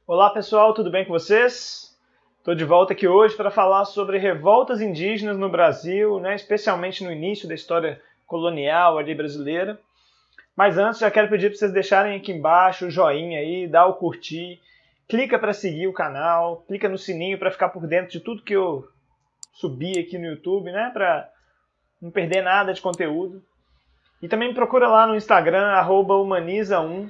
Olá pessoal, tudo bem com vocês? Estou de volta aqui hoje para falar sobre revoltas indígenas no Brasil, especialmente no início da história colonial ali brasileira. Mas antes já quero pedir para vocês deixarem aqui embaixo o joinha aí, dá o curtir, clica para seguir o canal, clica no sininho para ficar por dentro de tudo que eu subir aqui no YouTube, para não perder nada de conteúdo. E também me procura lá no Instagram, @humaniza1,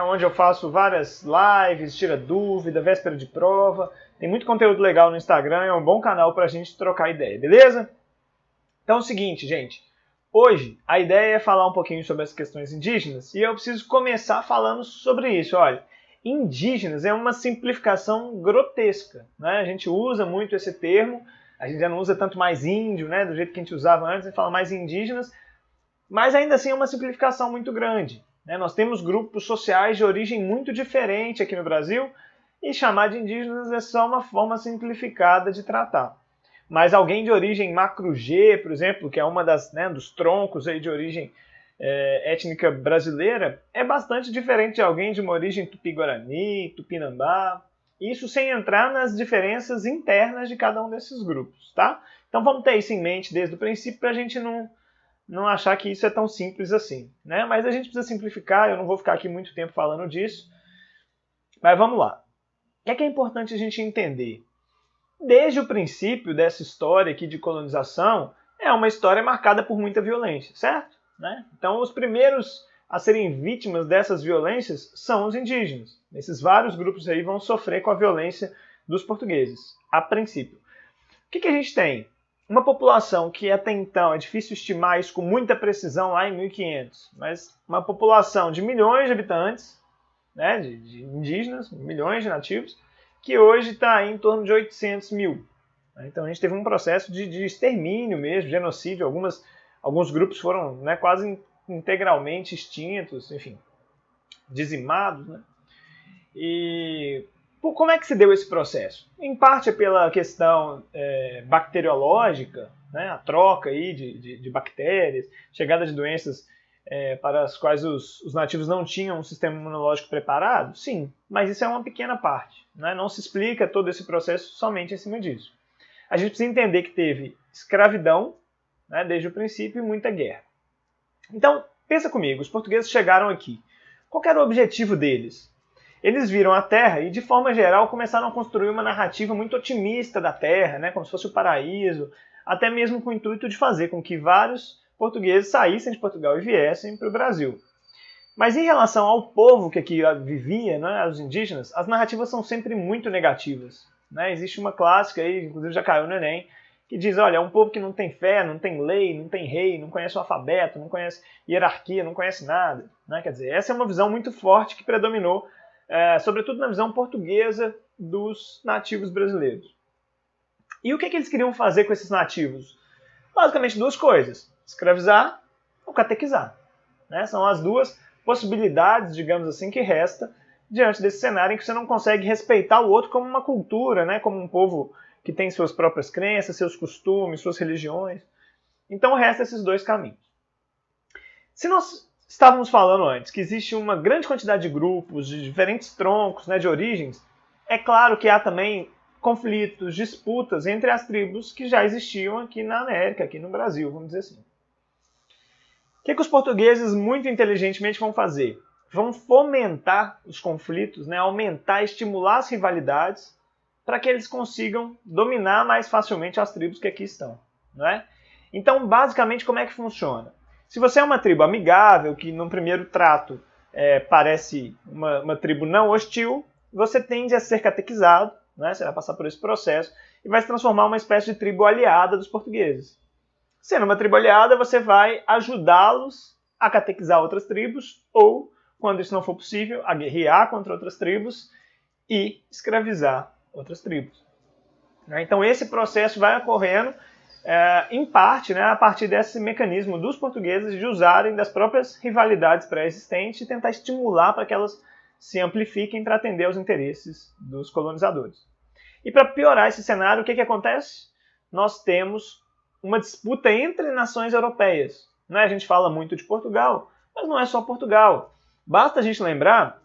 onde eu faço várias lives, tira dúvida, véspera de prova. Tem muito conteúdo legal no Instagram, é um bom canal para a gente trocar ideia, beleza? Então é o seguinte, gente. Hoje a ideia é falar um pouquinho sobre as questões indígenas e eu preciso começar falando sobre isso. Olha, indígenas é uma simplificação grotesca, A gente usa muito esse termo, a gente já não usa tanto mais índio, do jeito que a gente usava antes, a gente fala mais indígenas, mas ainda assim é uma simplificação muito grande. Nós temos grupos sociais de origem muito diferente aqui no Brasil e chamar de indígenas é só uma forma simplificada de tratar. Mas alguém de origem macro-G, por exemplo, que é uma dos troncos aí de origem étnica brasileira, é bastante diferente de alguém de uma origem tupi-guarani, tupinambá. Isso sem entrar nas diferenças internas de cada um desses grupos, tá? Então vamos ter isso em mente desde o princípio para a gente não achar que isso é tão simples assim, Mas a gente precisa simplificar, eu não vou ficar aqui muito tempo falando disso. Mas vamos lá. O que é importante a gente entender? Desde o princípio dessa história aqui de colonização, é uma história marcada por muita violência, certo? Então os primeiros a serem vítimas dessas violências são os indígenas. Esses vários grupos aí vão sofrer com a violência dos portugueses, a princípio. O que a gente tem? Uma população que até então é difícil estimar isso com muita precisão lá em 1500, mas uma população de milhões de habitantes, de indígenas, milhões de nativos, que hoje está em torno de 800 mil. Então a gente teve um processo de extermínio mesmo, genocídio, alguns grupos foram quase integralmente extintos, enfim, dizimados. E como é que se deu esse processo? Em parte é pela questão bacteriológica, a troca aí de bactérias, chegada de doenças para as quais os nativos não tinham um sistema imunológico preparado? Sim, mas isso é uma pequena parte. Não se explica todo esse processo somente em cima disso. A gente precisa entender que teve escravidão, desde o princípio, e muita guerra. Então, pensa comigo, os portugueses chegaram aqui. Qual era o objetivo deles? Eles viram a Terra e, de forma geral, começaram a construir uma narrativa muito otimista da Terra, como se fosse o paraíso, até mesmo com o intuito de fazer com que vários portugueses saíssem de Portugal e viessem para o Brasil. Mas em relação ao povo que aqui vivia, os indígenas, as narrativas são sempre muito negativas. Existe uma clássica aí, inclusive já caiu no Enem, que diz, olha, é um povo que não tem fé, não tem lei, não tem rei, não conhece o alfabeto, não conhece hierarquia, não conhece nada. Quer dizer, essa é uma visão muito forte que predominou, sobretudo na visão portuguesa dos nativos brasileiros. E o que eles queriam fazer com esses nativos? Basicamente duas coisas: escravizar ou catequizar. São as duas possibilidades, digamos assim, que resta diante desse cenário em que você não consegue respeitar o outro como uma cultura, como um povo que tem suas próprias crenças, seus costumes, suas religiões. Então resta esses dois caminhos. Se nós estávamos falando antes que existe uma grande quantidade de grupos, de diferentes troncos, de origens, é claro que há também conflitos, disputas entre as tribos que já existiam aqui na América, aqui no Brasil, vamos dizer assim. O que os portugueses muito inteligentemente vão fazer? Vão fomentar os conflitos, aumentar, estimular as rivalidades para que eles consigam dominar mais facilmente as tribos que aqui estão. Então, basicamente, como é que funciona? Se você é uma tribo amigável, que num primeiro trato parece uma tribo não hostil, você tende a ser catequizado, você vai passar por esse processo e vai se transformar em uma espécie de tribo aliada dos portugueses. Sendo uma tribo aliada, você vai ajudá-los a catequizar outras tribos ou, quando isso não for possível, a guerrear contra outras tribos e escravizar outras tribos. Então esse processo vai ocorrendo, em parte, a partir desse mecanismo dos portugueses de usarem das próprias rivalidades pré-existentes e tentar estimular para que elas se amplifiquem para atender aos interesses dos colonizadores. E para piorar esse cenário, o que acontece? Nós temos uma disputa entre nações europeias. A gente fala muito de Portugal, mas não é só Portugal. Basta a gente lembrar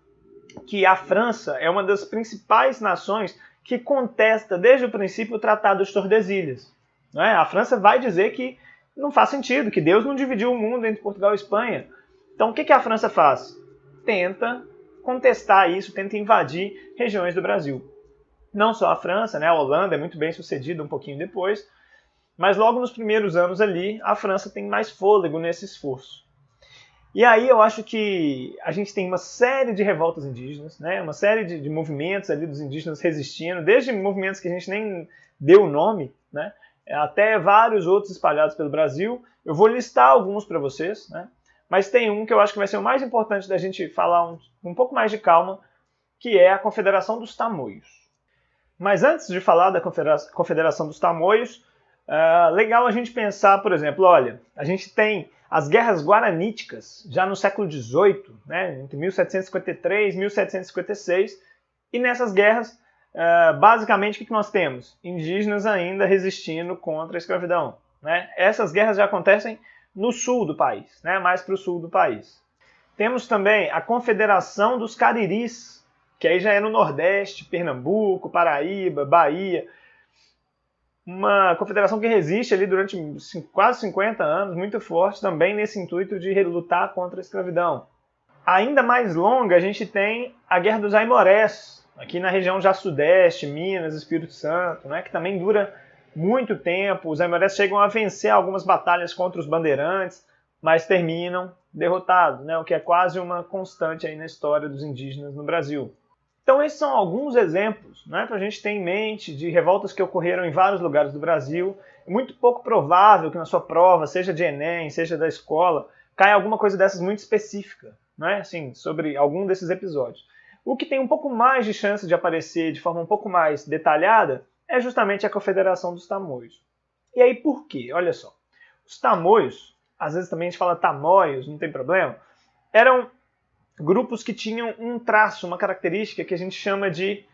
que a França é uma das principais nações que contesta desde o princípio o Tratado de Tordesilhas. Não é? A França vai dizer que não faz sentido, que Deus não dividiu o mundo entre Portugal e Espanha. Então o que a França faz? Tenta contestar isso, tenta invadir regiões do Brasil. Não só a França, né? A Holanda é muito bem sucedida um pouquinho depois, mas logo nos primeiros anos ali, a França tem mais fôlego nesse esforço. E aí eu acho que a gente tem uma série de revoltas indígenas, né? Uma série de movimentos ali dos indígenas resistindo, desde movimentos que a gente nem deu nome, né? Até vários outros espalhados pelo Brasil. Eu vou listar alguns para vocês, né? Mas tem um que eu acho que vai ser o mais importante da gente falar um pouco mais de calma, que é a Confederação dos Tamoios. Mas antes de falar da Confederação dos Tamoios, legal a gente pensar, por exemplo, olha, a gente tem as guerras guaraníticas já no século XVIII, né, entre 1753 e 1756, e nessas guerras, basicamente, o que nós temos? Indígenas ainda resistindo contra a escravidão. Né? Essas guerras já acontecem no sul do país, né, mais para o sul do país. Temos também a Confederação dos Cariris, que aí já é no Nordeste, Pernambuco, Paraíba, Bahia. Uma confederação que resiste ali durante quase 50 anos, muito forte, também nesse intuito de lutar contra a escravidão. Ainda mais longa, a gente tem a Guerra dos Aimorés, aqui na região já Sudeste, Minas, Espírito Santo, né, que também dura muito tempo. Os Aimorés chegam a vencer algumas batalhas contra os bandeirantes, mas terminam derrotados, né, o que é quase uma constante aí na história dos indígenas no Brasil. Então esses são alguns exemplos, né, para a gente ter em mente de revoltas que ocorreram em vários lugares do Brasil. É muito pouco provável que na sua prova, seja de Enem, seja da escola, caia alguma coisa dessas muito específica, né, assim, sobre algum desses episódios. O que tem um pouco mais de chance de aparecer de forma um pouco mais detalhada é justamente a Confederação dos Tamoios. E aí por quê? Olha só. Os Tamoios, às vezes também a gente fala Tamoios, não tem problema, eram grupos que tinham um traço, uma característica que a gente chama de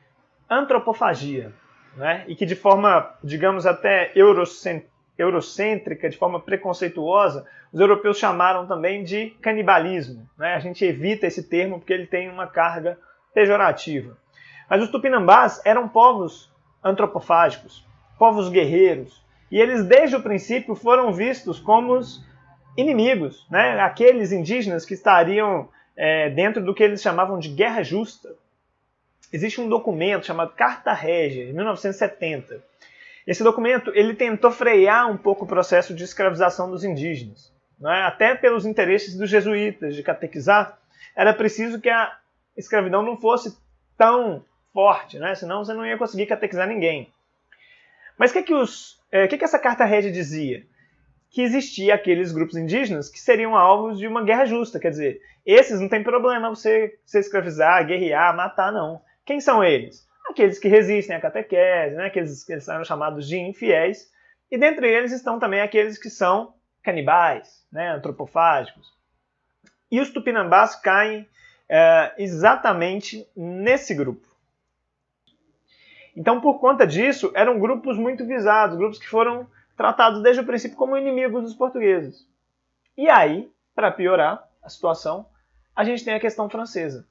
antropofagia, né? E que de forma, digamos, até eurocêntrica, de forma preconceituosa, os europeus chamaram também de canibalismo. Né? A gente evita esse termo porque ele tem uma carga pejorativa. Mas os tupinambás eram povos antropofágicos, povos guerreiros, e eles desde o princípio foram vistos como os inimigos, né? Aqueles indígenas que estariam dentro do que eles chamavam de guerra justa. Existe um documento chamado Carta Régia, de 1970. Esse documento ele tentou frear um pouco o processo de escravização dos indígenas. Não é? Até pelos interesses dos jesuítas de catequizar, era preciso que a escravidão não fosse tão forte, né? Senão você não ia conseguir catequizar ninguém. Mas o que essa Carta Régia dizia? Que existia aqueles grupos indígenas que seriam alvos de uma guerra justa. Quer dizer, esses não tem problema você escravizar, guerrear, matar, não. Quem são eles? Aqueles que resistem à catequese, né? Aqueles que eles eram chamados de infiéis. E dentre eles estão também aqueles que são canibais, né? Antropofágicos. E os tupinambás caem exatamente nesse grupo. Então, por conta disso, eram grupos muito visados, grupos que foram tratados desde o princípio como inimigos dos portugueses. E aí, para piorar a situação, a gente tem a questão francesa.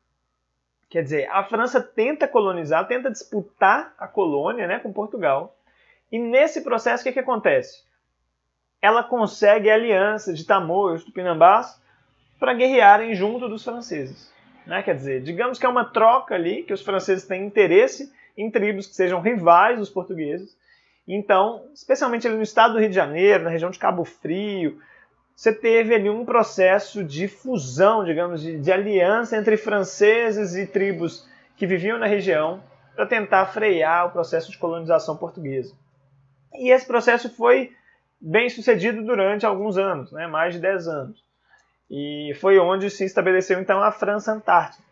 Quer dizer, a França tenta colonizar, tenta disputar a colônia, né, com Portugal. E nesse processo, o que acontece? Ela consegue a aliança de Tamoios e Tupinambás para guerrearem junto dos franceses. Né? Quer dizer, digamos que é uma troca ali, que os franceses têm interesse em tribos que sejam rivais dos portugueses. Então, especialmente ali no estado do Rio de Janeiro, na região de Cabo Frio, você teve ali um processo de fusão, digamos, de aliança entre franceses e tribos que viviam na região para tentar frear o processo de colonização portuguesa. E esse processo foi bem sucedido durante alguns anos, né, mais de 10 anos. E foi onde se estabeleceu, então, a França Antártica.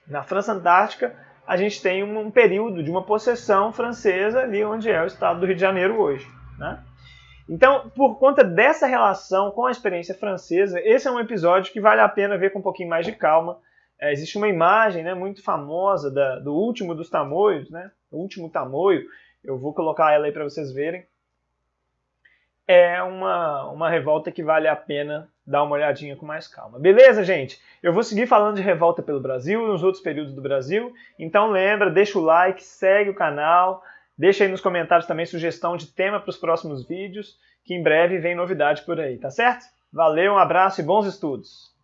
Na França Antártica, a gente tem um período de uma possessão francesa ali onde é o estado do Rio de Janeiro hoje. Né? Então, por conta dessa relação com a experiência francesa, esse é um episódio que vale a pena ver com um pouquinho mais de calma. Existe uma imagem, né, muito famosa do último dos Tamoios, né, o último Tamoio, eu vou colocar ela aí para vocês verem. É uma revolta que vale a pena dar uma olhadinha com mais calma. Beleza, gente? Eu vou seguir falando de revolta pelo Brasil e nos outros períodos do Brasil. Então lembra, deixa o like, segue o canal, deixa aí nos comentários também sugestão de tema para os próximos vídeos, que em breve vem novidade por aí, tá certo? Valeu, um abraço e bons estudos!